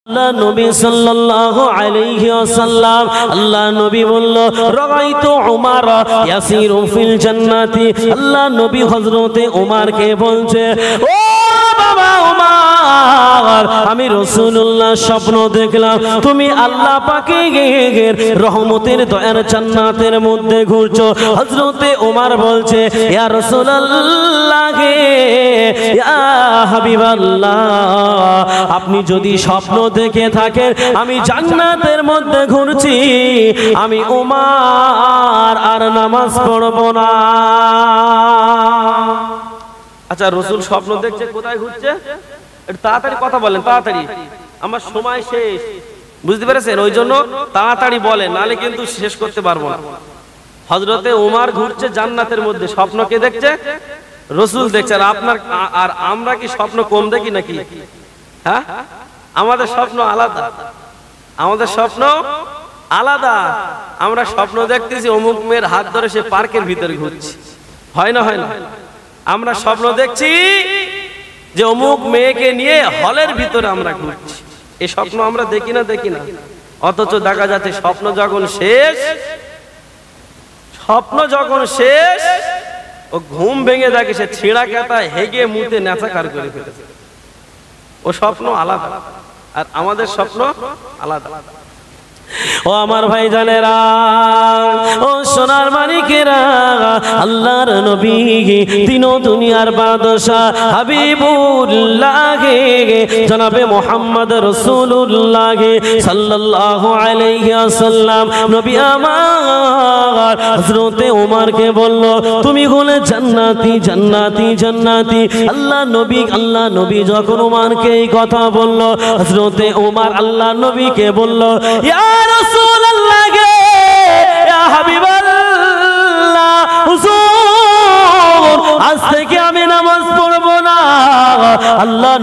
আল্লাহ নবী সাল্লাল্লাহু আলাইহি ওয়াসাল্লাম আল্লাহ নবী বলল রাআইতু উমার ইয়াসিরু ফিল জান্নাতি। আল্লাহ নবী হযরতে উমারকে বলছে, ও বাবা উমার, আমি রাসূলুল্লাহ স্বপ্ন দেখলাম তুমি আল্লাহ পাকের রহমতের দয়ার জান্নাতের মধ্যে ঘুরছো। হযরতে উমার বলছে, ইয়া রাসূলুল্লাহ ইয়া হাবিবাল্লাহ, আপনি যদি স্বপ্ন দেখে থাকেন আমি জান্নাতের মধ্যে ঘুরছি, আমি উমার আর নামাজ পড়ব না। আচ্ছা, রাসূল স্বপ্ন দেখছে, কোথায় ঘুরছে? একটু তাড়াতাড়ি কথা বলেন, তাড়াতাড়ি, আমার সময় শেষ, বুঝতে পেরেছেন? ওই জন্য তাড়াতাড়ি বলেন, নালে কিন্তু শেষ করতে পারবো না। হযরতে উমার ঘুরছে জান্নাতের মধ্যে, স্বপ্ন কে দেখছে? রাসূল দেখছে। আর আমরা কি স্বপ্ন কম দেখি নাকি? হ্যাঁ, আমাদের স্বপ্ন আলাদা, আমাদের স্বপ্ন আলাদা। আমরা স্বপ্ন দেখতেছি অমুক মেয়ের হাত ধরে সে পার্কের ভিতরে ঘুরছে, হয় না? হয় না? আমরা স্বপ্ন দেখছি যে অমুক মেয়েকে নিয়ে হলের ভিতরে আমরা ঘুরছি। এই স্বপ্ন আমরা দেখি না? দেখি না? অথচ দেখা যাচ্ছে স্বপ্ন যখন শেষ ও ঘুম ভেঙে দেখে সে ছেঁড়া কাটা হেগে মুতে নেচাকার করে ফেলেছে। ও স্বপ্ন আলাদা আর আমাদের স্বপ্ন আলাদা। ও আমার ভাই জানেরা, ও সোনার মানিকেরা, আল্লাহর নবী তিন দুনিয়ার বাদশা হাবিবুল্লাহ জনাবে মুহাম্মদ রাসূলুল্লাহ সাল্লাল্লাহু আলাইহি ওয়াসাল্লাম নবী আমার হযরতে ওমরকে বলল, তুমি হলে জান্নাতি জান্নাতি জান্নাতি। আল্লাহ নবী যখন ওমরকে এই কথা বলল, হযরতে ওমর আল্লাহ নবীকে বলল, ইয়া রাসূলুল্লাহ গে, ইয়া হাবিবাল্লাহ, হুজুর আজ থেকে আমি নামাজ পড়ব না। আল্লাহ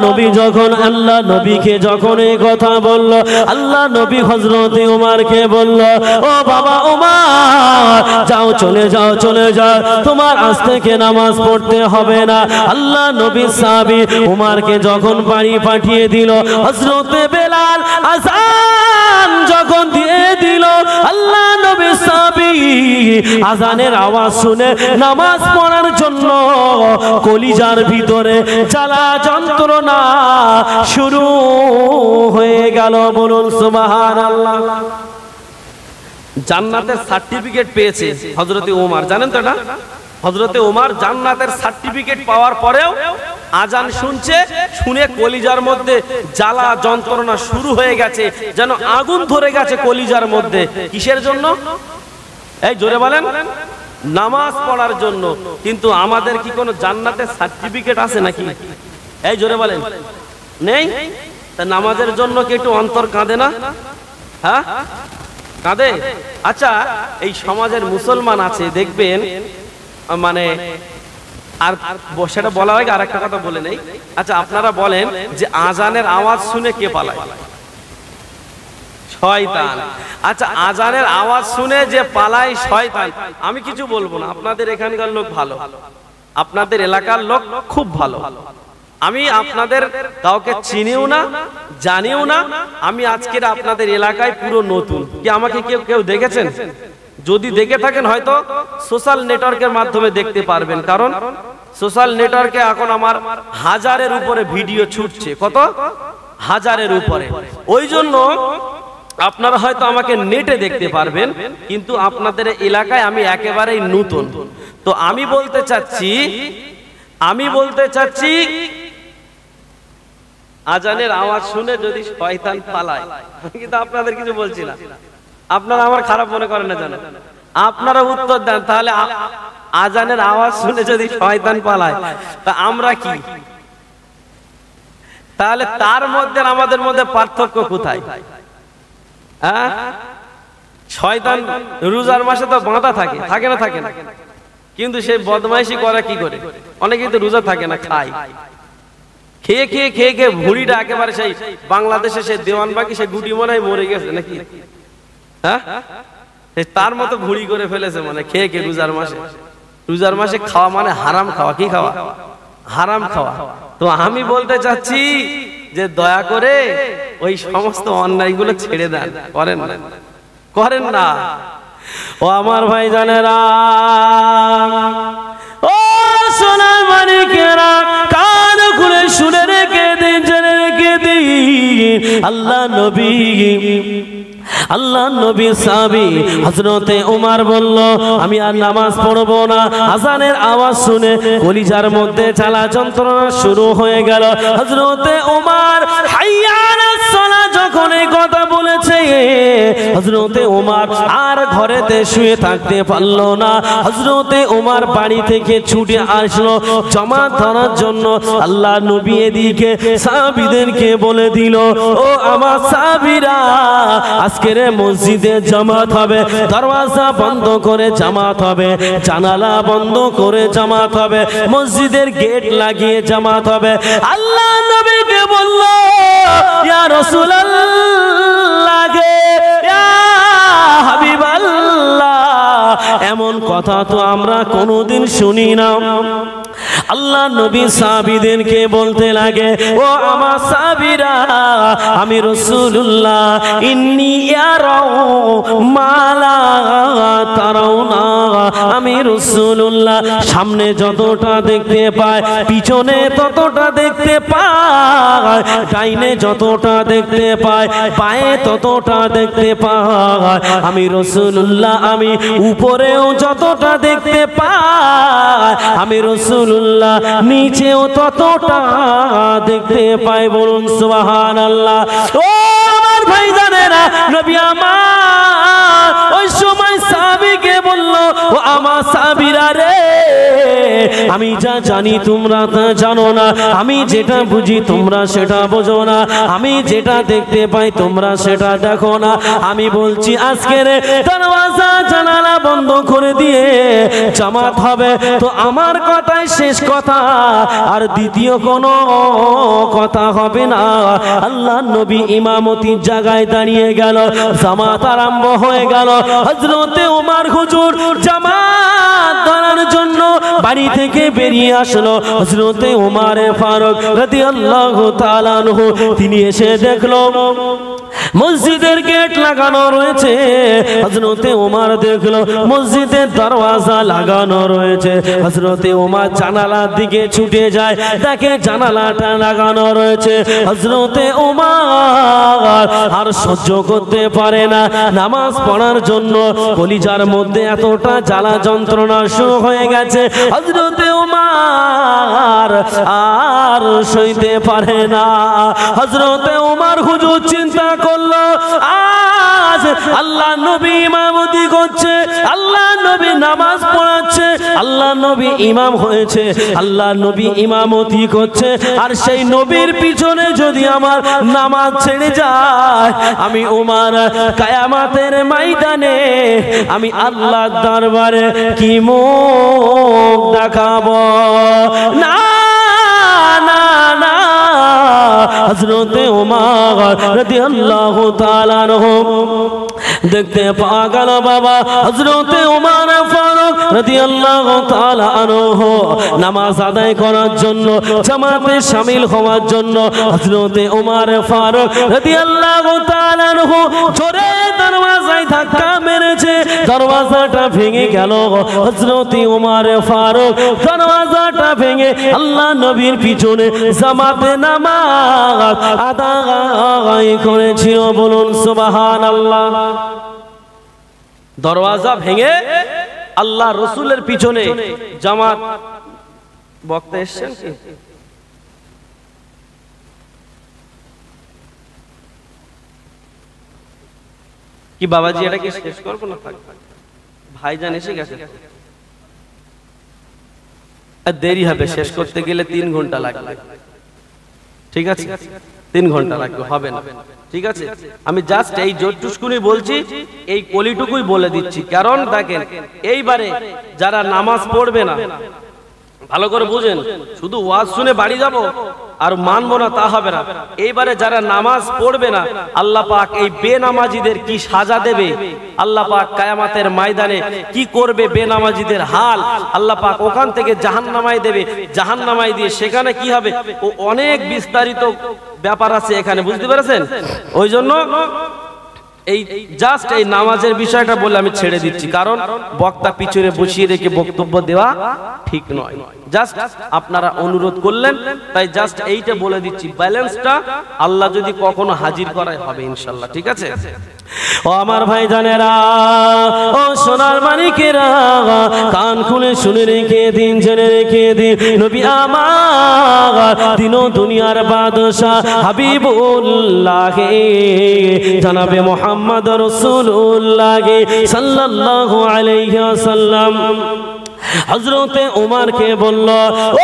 নবীকে যখন এই কথা বলল, আল্লাহ নবী হযরতে ওমরকে বলল, ও বাবা ওমর, যাও, চলে যাও, তোমার আজ থেকে নামাজ পড়তে হবে না। আল্লাহ নবী সাহাবী ওমরকে যখন বাড়ি পাঠিয়ে দিল, হযরতে বেলাল আযান যখন দিয়ে দিল, আল্লাহ নবী সাহাবী আযানের আওয়াজ শুনে নামাজ পড়ার জন্য কলিজার ভিতরে জ্বালা যন্ত্রণা শুরু হয়ে গেল। বলুন সুবহানাল্লাহ। জান্নাতের সার্টিফিকেট পেয়েছে হযরতে ওমর, জানেন তো না? হযরতে ওমর জান্নাতের সার্টিফিকেট পাওয়ার পরেও আজান শুনছে, শুনে কলিজার মধ্যে জ্বালা যন্ত্রণা শুরু হয়ে গেছে, যেন আগুন ধরে গেছে কলিজার মধ্যে। কিসের জন্য? এই জোরে বলেন, নামাজ পড়ার জন্য। কিন্তু আমাদের কি কোনো জান্নাতের সার্টিফিকেট আছে নাকি? এই জোরে বলেন, নেই? তা নামাজের জন্য কি একটু অন্তর কাঁদে না? হ্যাঁ, কাঁদে। আচ্ছা, এই সমাজের মুসলমান আছে দেখবেন, মানে আর সেটা বলার আগে আরেকটা কথা বলে নেই। আচ্ছা, আপনারা বলেন যে আজানের আওয়াজ শুনে কে পালায়? শয়তান। আচ্ছা, আজানের আওয়াজ শুনে যে পালায় শয়তান, আমি কিছু বলবো না। আপনাদের এখানকার লোক ভালো, আপনাদের এলাকার লোক খুব ভালো। আমি আপনাদের কাউকে চিনিও না, জানিও না। আমি আজকের আপনাদের এলাকায় পুরো নতুন। কি আমাকে কেউ দেখেছেন? যদি দেখে থাকেন হয়তো সোশ্যাল নেটওয়ার্কের মাধ্যমে দেখতে পারবেন, কারণ সোশ্যাল নেটওয়ার্কে এখন আমার 1000-এর উপরে ভিডিও ছুটছে। কত? 1000-এর উপরে। ওই জন্য আপনারা হয়তো আমাকে নেটে দেখতে পারবেন, কিন্তু আপনাদের এলাকায় আমি একেবারেই নতুন। তো আমি বলতে চাচ্ছি আজানের আওয়াজ শুনে যদি শয়তান পালায়, কিন্তু আপনাদের কিছু বলছি না, আপনারা আমার খারাপ মনে করেন না, জানেন? আপনারা উত্তর দেন, তাহলে আজানের আওয়াজ শুনে যদি শয়তান পালায় তা আমরা কি? তাহলে তার মধ্যে আমাদের মধ্যে পার্থক্য কোথায়? হ্যাঁ, শয়তান রোজার মাসে তো বাঁধা থাকে না? থাকে না? কিন্তু সে বদমাইশি করে কি করে? অনেকে তো রোজা থাকে না, খায়, খেয়ে ভুঁড়িটা একেবারে সেই বাংলাদেশে সে দেওয়ানবাগি সে গুটি মনে হয় মরে গেছে নাকি? হ্যাঁ, তার মতো ভুঁড়ি করে ফেলেছে, মানে খেয়ে রোজার মাসে খাওয়া মানে হারাম খাওয়া। কি খাওয়া? হারাম খাওয়া। তো আমি বলতে চাচ্ছি যে দয়া করে ওই সমস্ত অন্যায়গুলো ছেড়ে দেন, করেন না, করেন না। ও আমার ভাই জানেরা, ও সোনার মানিকেরা, কান খুলে শুনে রেখে দিন, জেনে রেখে দিন, আল্লাহ নবী সাহাবী হযরতে ওমর বলল, আমি আর নামাজ পড়বো না। আযানের আওয়াজ শুনে কলিজার মধ্যে জ্বালা যন্ত্রণা শুরু হয়ে গেল। হযরতে ওমর হাইয়া আলাস সালাহ যখন এই কথা বলেছে, হযরতে ওমর আর ঘরেতে শুয়ে থাকতে পারল না। হযরতে ওমর বাড়ি থেকে ছুটে আসলো জামাত ধরার জন্য। আল্লাহ নবী এদিকে সাহাবীদেরকে বলে দিল, ও আমার সাহাবীরা, আজকের মসজিদে জামাত হবে, দরওয়াজা বন্ধ করে জামাত হবে, জানালা বন্ধ করে জামাত হবে, মসজিদের গেট লাগিয়ে জামাত হবে। আল্লাহ নবীকে বলল, ইয়া রাসূলুল্লাহ, ইয়া হাবিবাল্লাহ, এমন কথা তো আমরা কোনোদিন শুনি না। আল্লাহ নবী সাহাবীদেরকে বলতে লাগে, ও আমার সাহাবীরা, আমি রাসূলুল্লাহ, ইন্নী ইয়ারাউ মা লা তারাউনা, আমি রাসূলুল্লাহ সামনে যতটা দেখতে পাই, পিছনে ততটা দেখতে পাই, ডাইনে যতটা দেখতে পাই, বাঁয়ে ততটা দেখতে পাই, আমি রাসূলুল্লাহ, আমি উপরেও যতটা দেখতে পাই, আমি রাসূলুল্লাহ নিচেও ততটা দেখতে পাই। বলুন সুবহানাল্লাহ। ও আমার ভাইজানেরা, নবী আমার ওই সময় সাহাবীকে বলল, ও আমার সাহাবীরা রে, আমি যা জানি তোমরা তা জানো না, আমি যেটা বুঝি তোমরা সেটা বোঝো না, আমি যেটা দেখতে পাই তোমরা সেটা দেখো না। আমি বলছি আজকের দরওয়াজা জানালা বন্ধ করে দিয়ে জামাত হবে, তো আমার কথাই শেষ কথা, আর দ্বিতীয় কোনো কথা হবে না। আল্লাহ নবী ইমামতির জায়গায় দাঁড়িয়ে গেল, জামাত আরম্ভ হয়ে গেল। হযরতে ওমর হুজুর জামাত ধরার জন্য বাড়ি থেকে বেরিয়ে আসলো। হযরতে ওমর ফারুক রাদিয়াল্লাহু তাআলা আনহু, তিনি এসে দেখলো মসজিদের গেট লাগানো রয়েছে। হযরতে ওমর দেখলো মসজিদের দরওয়াজা লাগানো রয়েছে। হযরতে ওমর জানালার দিকে ছুটে যায়, দেখে জানালাটা লাগানো রয়েছে। হযরতে ওমর আর সহ্য করতে পারে না, নামাজ পড়ার জন্য কলিজার মধ্যে এতটা জ্বালা যন্ত্রণা শুরু হয়ে গেছে। হযরতে ওমর আর সইতে পারে না। হযরতে ওমর হুজুর চিন্তা করলো, আজ আল্লাহ নবী ইমামতি করছে, আল্লাহ নবী নামাজ পড়াচ্ছে, আল্লাহ নবী ইমাম হয়েছে, আল্লাহ নবী ইমামতি করছে, আর সেই নবীর পিছনে যদি আমার নামাজ ছেড়ে যায়, আমি ওমর কিয়ামতের ময়দানে আমি আল্লাহর দরবারে কি মুখ দেখাবো? না না না। হযরতে ওমর রাদিয়াল্লাহু তাআলা আনহু দেখতে পাওয়া গেল বাবা হযরতে ওমর ফারুক রাদিয়াল্লাহু তাআলা আনহু নামাজ আদায় করার জন্য, জামাতে শামিল হওয়ার জন্য হযরতে ওমর ফারুক রাদিয়াল্লাহু তাআলা আনহু জোরে দরওয়াজায় ধাক্কা মেরেছে, দরওয়াজাটা ভেঙে গেল। হযরতে ওমর ফারুক দরওয়াজাটা ভেঙে আল্লাহ নবীর পিছনে জামাতে নামাজ আদায় করেছিল। বলুন সুবহানাল্লাহ। দরওয়াজা ভেঙে আল্লাহ রসুলের পিছনে জামাত। বক্তা এসেছেন কি বাবাজি? এটা কি শেষ করবো না? ভাইজান এসে গেছে, দেরি হবে, শেষ করতে গেলে 3 ঘন্টা লাগবে। ঠিক আছে, 3 ঘন্টা লাগবে, হবে না। ঠিক আছে, আমি জাস্ট এই জোরটুকুনি বলছি, এই কলিটুকুই বলে দিচ্ছি। কারণ দেখেন, এইবারে যারা নামাজ পড়বে না, ভালো করে বুঝেন, শুধু ওয়াজ শুনে বাড়ি যাব আর মানবো না তা হবে না। এইবারে যারা নামাজ পড়বে না, আল্লাহ পাক এই বেনামাজিদের কি সাজা দেবে, আল্লাহ পাক কিয়ামতের ময়দানে কি করবে বেনামাজিদের হাল, আল্লাহ পাক ওখান থেকে জাহান্নামায় দেবে, জাহান্নামায় দিয়ে সেখানে কি হবে ও অনেক বিস্তারিত ব্যাপার আছে এখানে, বুঝতে পেরেছেন? ওই জন্য এই জাস্ট এই নামাজের বিষয়টা বলে আমি ছেড়ে দিচ্ছি, কারণ বক্তা পিছনে বসিয়ে রেখে বক্তব্য দেওয়া ঠিক নয়। জাস্ট আপনারা অনুরোধ করলেন তাই জাস্ট এইটা বলে দিচ্ছি, ব্যালেন্সটা আল্লাহ যদি কখনো হাজির করায় হবে ইনশাআল্লাহ, ঠিক আছে? ও আমার ভাই জানেরা, ও সোনার মানিকেরা, কান খুলে শুনে রেখে দিন, জেনে রেখে দিন, নবী আমার দিন দুনিয়ার বাদশাহ হাবিবুল্লাহ জানাবে মুহাম্মদ রাসূলুল্লাহ সাল্লাল্লাহু আলাইহি ওয়াসাল্লাম হযরতে ওমরকে বলল,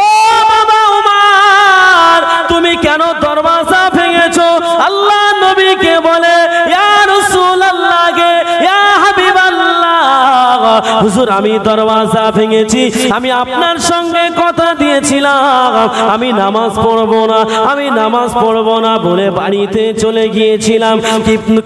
ও বাবা ওমর, তুমি কেন দরওয়াজা ভেঙেছো? আল্লাহ নবীকে বলে, ইয়া রাসূলুল্লাহ গে, ইয়া হাবিবাল্লাহ, হুজুর আমি দরওয়াজা ভেঙেছি, আমি আপনার সঙ্গে কথা দিয়েছিলাম আমি নামাজ পড়বো না, আমি নামাজ পড়বো না বলে বাড়িতে চলে গিয়েছিলাম,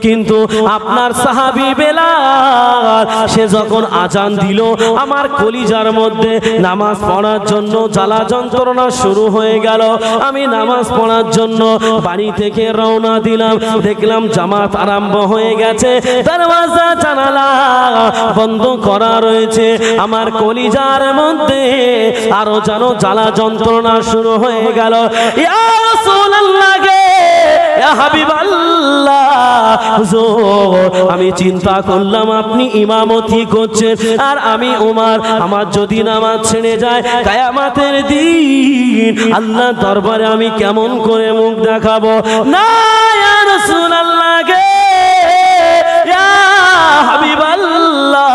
কিন্তু আপনার সাহাবী বেলাল সে যখন আজান দিল আমার কলিজার মধ্যে নামাজ পড়ার জন্য জ্বালা যন্ত্রণা শুরু হয়ে গেল। আমি নামাজ পড়ার জন্য বাড়ি থেকে রওনা দিলাম, দেখলাম জামাত আরম্ভ হয়ে গেছে, দরওয়াজা জানালা বন্ধ করা রয়েছে, আমার কলিজার মধ্যে আরো যেন জ্বালা যন্ত্রণা শুরু হয়ে গেল। ইয়া রাসূলুল্লাহ গে, ইয়া হাবিবাল্লাহ, হুজুর আমি চিন্তা করলাম আপনি ইমামতি করছেন আর আমি ওমর, আমার যদি নামাজ ছেড়ে যায় কিয়ামতের দিন আল্লাহ দরবারে আমি কেমন করে মুখ দেখাবো? না ইয়া রাসূলুল্লাহ গে, ইয়া হাবিবাল্লাহ,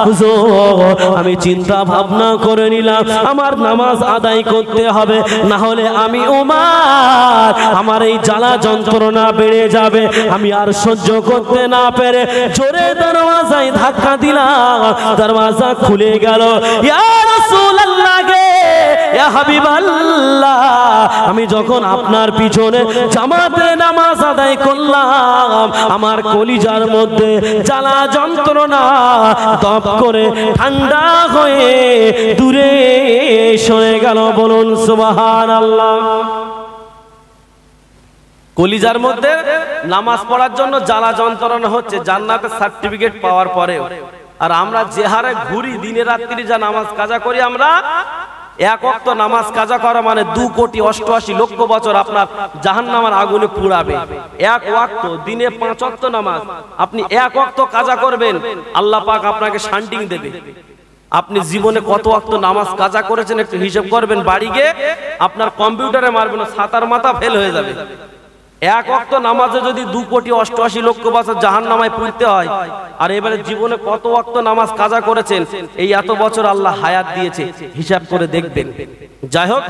হুজুর আমি চিন্তা ভাবনা করে নিলাম আমার নামাজ আদায় করতে হবে, না হলে আমি ওমর আমার এই জ্বালা যন্ত্রণা বেড়ে যাবে, আমি আর সহ্য করতে না পেরে জোরে দরওয়াজায় ধাক্কা দিলাম, দরওয়াজা খুলে গেল। ইয়া রাসূলুল্লাহ গে, ইয়া হাবিবাল্লাহ, আমি যখন আপনার পিছনে জামাতে নামাজ আদায় করলাম আমার কলিজার মধ্যে জ্বালা যন্ত্রণা দপ করে ঠান্ডা হয়ে দূরে সরে গেল। বলুন সুবহানাল্লাহ। কলিজার মধ্যে নামাজ পড়ার জন্য জ্বালা যন্ত্রণা হচ্ছে জান্নাতের সার্টিফিকেট পাওয়ার পরেও, আর আমরা যে হারে ঘুরি দিনে রাত্রি যা নামাজ কাজা করি, আমরা এক ওয়াক্ত নামাজ কাজা করা মানে 2,88,00,000 বছর আপনার জাহান্নামের আগুনে পুড়াবে। এক ওয়াক্ত দিনে 5 ওয়াক্ত নামাজ আপনি এক ওয়াক্ত কাজা করবেন, আল্লাহ পাক আপনাকে শান্টিং দেবে। আপনি জীবনে কত ওয়াক্ত নামাজ কাজা করেছেন একটু হিসাব করবেন, বাড়ি গিয়ে আপনার কম্পিউটারে মারবেন, সাতার মাথা ফেল হয়ে যাবে। এক ওয়াক্ত নামাজে যদি 2,88,00,000 বছর জাহান্নামায় পুড়তে হয়, আর এবারে জীবনে কত ওয়াক্ত নামাজ কাজা করেছেন এই এত বছর আল্লাহ হায়াত দিয়েছে, হিসাব করে দেখবেন। যাই হোক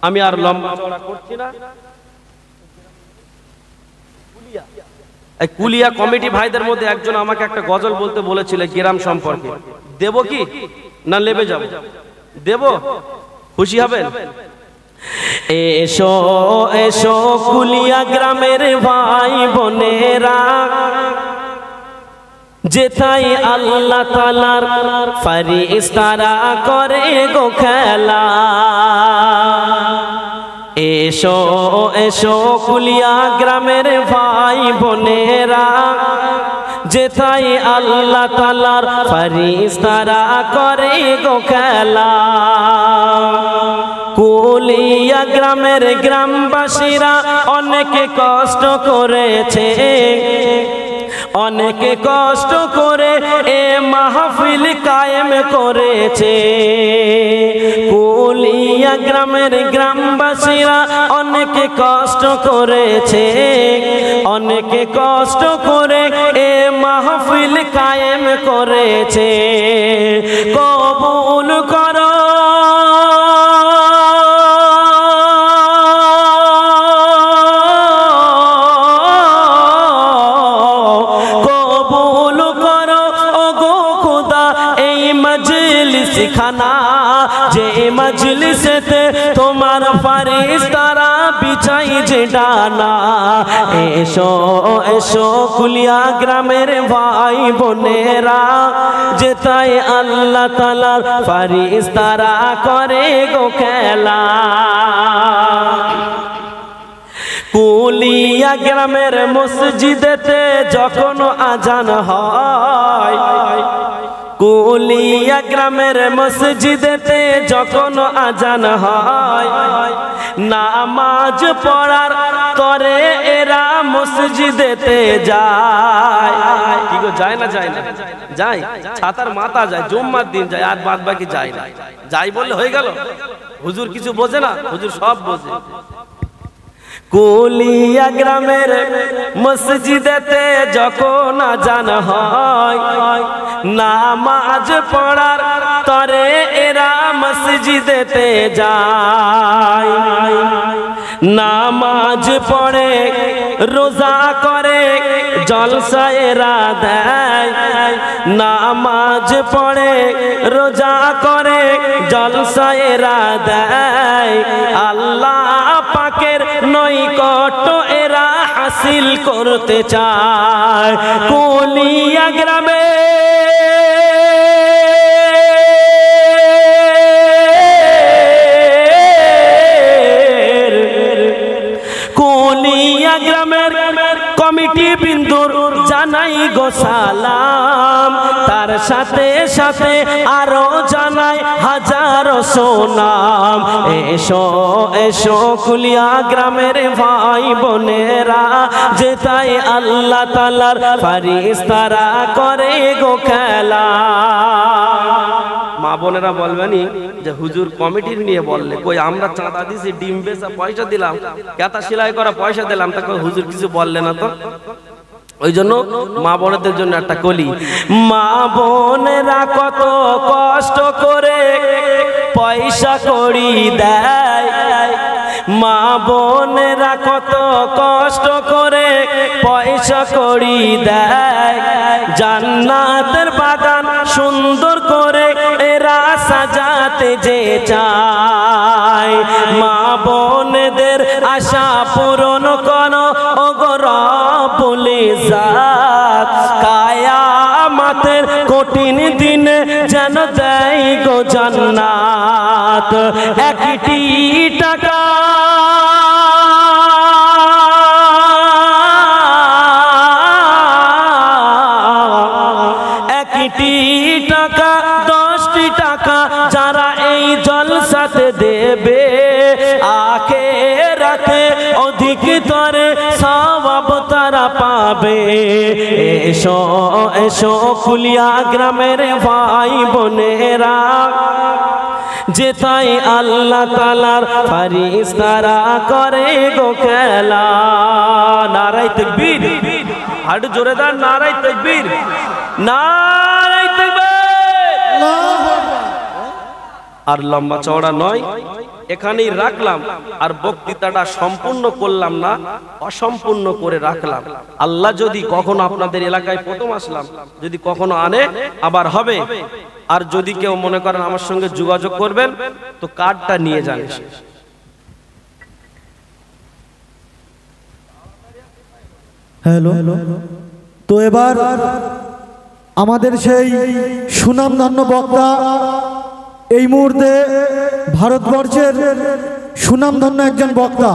আমি আর লম্বা চড়া করছি না। এই কুলিয়া কমিটি ভাইদের মধ্যে একজন আমাকে একটা গজল বলতে বলেছিল গ্রাম সম্পর্কে, দেব কি না লেবে যাব? দেব, খুশি হবেন? এসো এসো কুলিয়া গ্রামের ভাই বোনেরা, যেথায় আল্লাহ তাআলার ফেরেশতারা করে গো খেলা। এসো এসো কুলিয়া গ্রামের ভাই বোনেরা, যেথায় আল্লাহ তাআলার ফেরেশতারা করে গো খেলা। কুলিয়া গ্রামের গ্রামবাসীরা অনেকে কষ্ট করেছে, অনেকে কষ্ট করে এ মাহফিল কায়েম করেছে। কুলিয়া গ্রামের গ্রামবাসীরা অনেকে কষ্ট করেছে, অনেকে কষ্ট করে এ মাহফিল কায়েম করেছে। কবুল করো খানা, যে মজলিসেতে তোমার ফারিস্তারা বিছাই যে ডানা। এসো এসো কুলিয়া গ্রামের ভাই বোনেরা, যেতাই আল্লাহ তাআলার ফারিস্তারা করে গো খেলা। কুলিয়া গ্রামের মসজিদেতে যখন আজান হয়, কুলিয়া গ্রামের মসজিদেতে যখন আজান হয়, নামাজ পড়ার তরে এরা মসজিদেতে যায়। কি গো যায় না যায় না? যায়, ছাতার মাথা যায়, জুম্মার দিন যায়, আর বাদ বাকি যায় না। যাই বললে হয়ে গেল? হুজুর কিছু বোঝে না? হুজুর সব বোঝে। কুলিয়া গ্রামের মসজিদেতে যখন আজান হয়, নামাজ পড়ার তরে এরা মসজিদেতে যায়। নামাজ পড়ে রোজা করে জলসা এরা দেয়। নামাজ পড়ে রোজা করে জলসা এরা দেয়। আল্লাহ পাকের নৈকট্য এরা হাসিল করতে চায়। কুলিয়া গ্রামে কমিটি বিন্দুর জানাই গো সালাম, তার সাথে সাথে আরো জানাই হাজারো সুনাম। এসো এসো কুলিয়া গ্রামের ভাই বোনেরা, যেতাই আল্লাহ তাআলার ফারিস্তারা করে গো খেলা। মা বোনেরা বলবেনি যে হুজুর কমিটির নিয়ে বললে, কই আমরা চাঁদা দিছি, ডিম বেচা পয়সা দিলাম, কাঁথা সেলাই করা পয়সা দিলাম, তা হুজুর কিছু বললে না তো? ওই জন্য মা বোনদের জন্য একটা কলি। মা বোনেরা কত কষ্ট করে পয়সা কড়ি দেয়, মা বোনেরা কত কষ্ট করে পয়সা কড়ি দেয়। জান্নাতের বাগান সুন্দর করে এরা সাজাতে যে চায়। মা বোনদের আশা পূরণ করো ওগো রব্বুল ইজ্জত, কিয়ামতের কঠিন দিনে যেন দেয় গো জান্নাত। একটি টাকা টাকা 10টি টাকা যারা এই জলসাতে দেবে, আখিরাতে অধিক তরে সওয়াব তারা পাবে। এসো এসো কুলিয়া গ্রামের ভাই বোনেরা, যেতাই আল্লাহ তাআলার ফারিস্তারা করে গো খেলা। নারায়ে তাকবীর, হাড় জোরে দান, নারায়ে তাকবীর, নারায়ে তাকবীর। আর লম্বা চওড়া নয়, এখানেই রাখলাম। আর বক্তৃতাটা সম্পূর্ণ করলাম না, অসম্পূর্ণ করে রাখলাম। আল্লাহ যদি কখনো আপনাদের এলাকায় প্রথম আসলাম, যদি কখনো আনে আবার হবে। আর যদি কেউ মনে করেন আমার সঙ্গে যোগাযোগ করবেন, তো কার্ডটা নিয়ে যান। হ্যালো, তো এবার আমাদের সেই সুনামধন্য বক্তা, এই মুহূর্তে ভারতবর্ষের সুনামধন্য একজন বক্তা